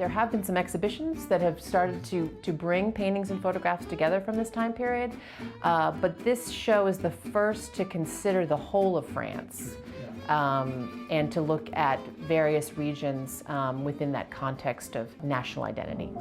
There have been some exhibitions that have started to bring paintings and photographs together from this time period, but this show is the first to consider the whole of France and to look at various regions within that context of national identity.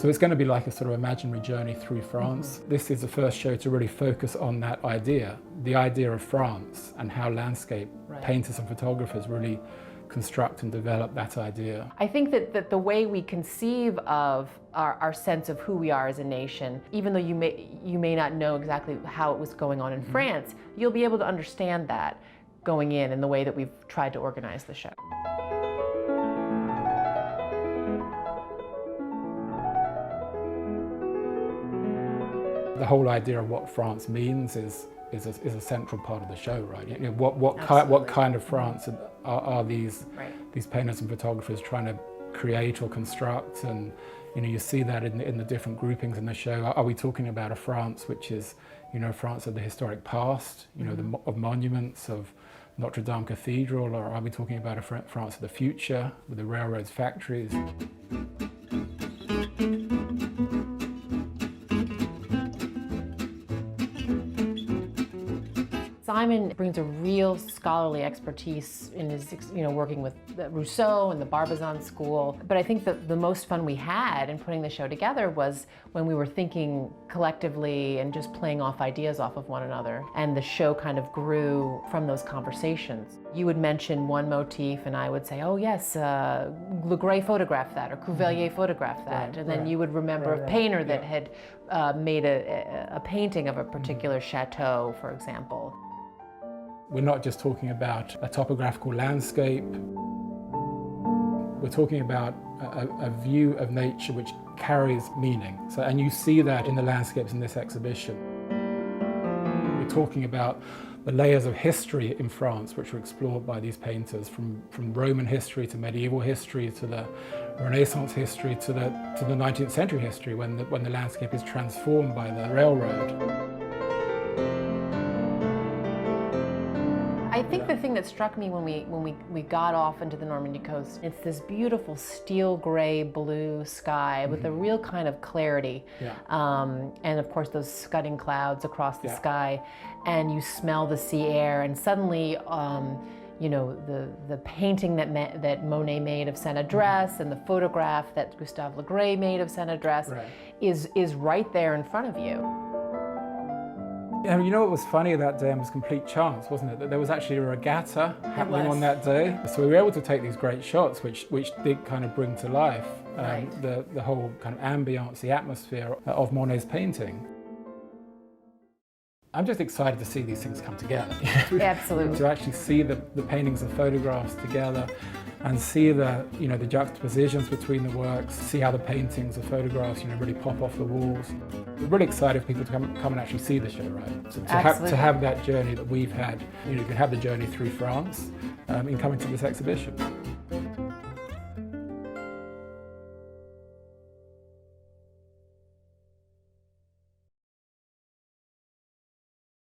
So it's going to be like a sort of imaginary journey through France. This is the first show to really focus on that idea, the idea of France, and how landscape painters and photographers really construct and develop that idea. I think that the way we conceive of our sense of who we are as a nation, even though you may not know exactly how it was going on in France, you'll be able to understand that going in the way that we've tried to organize the show. The whole idea of what France means is a central part of the show, right? You know, what kind of France are these painters and photographers trying to create or construct? And you know, you see that in the different groupings in the show. Are we talking about a France which is, you know, France of the historic past, you know, of monuments, of Notre Dame Cathedral, or are we talking about a France of the future with the railroads, factories? Simon brings a real scholarly expertise in his, working with Rousseau and the Barbizon school. But I think that the most fun we had in putting the show together was when we were thinking collectively and just playing off ideas off of one another. And the show kind of grew from those conversations. You would mention one motif and I would say, oh yes, Legray photographed that, or Cuvelier photographed that. And then you would remember a painter that had made a painting of a particular chateau, for example. We're not just talking about a topographical landscape. We're talking about a view of nature which carries meaning. So, and you see that in the landscapes in this exhibition. We're talking about the layers of history in France which were explored by these painters, from Roman history to medieval history to the Renaissance history to the 19th century history, when the landscape is transformed by the railroad. I think the thing that struck me when we got off into the Normandy coast, it's this beautiful steel gray blue sky with a real kind of clarity. And of course those scudding clouds across the sky, and you smell the sea air, and suddenly you know, the painting that Monet made of Saint-Adresse and the photograph that Gustave Legray made of Saint-Adresse is right there in front of you. Yeah, you know what was funny that day, and was complete chance, wasn't it? That there was actually a regatta happening on that day. So we were able to take these great shots which did kind of bring to life the whole kind of ambience, the atmosphere of Monet's painting. I'm just excited to see these things come together. Absolutely. To actually see the paintings and photographs together, and see the juxtapositions between the works, see how the paintings and photographs really pop off the walls. We're really excited for people to come and actually see the show, right? To have that journey that we've had. You can have the journey through France in coming to this exhibition.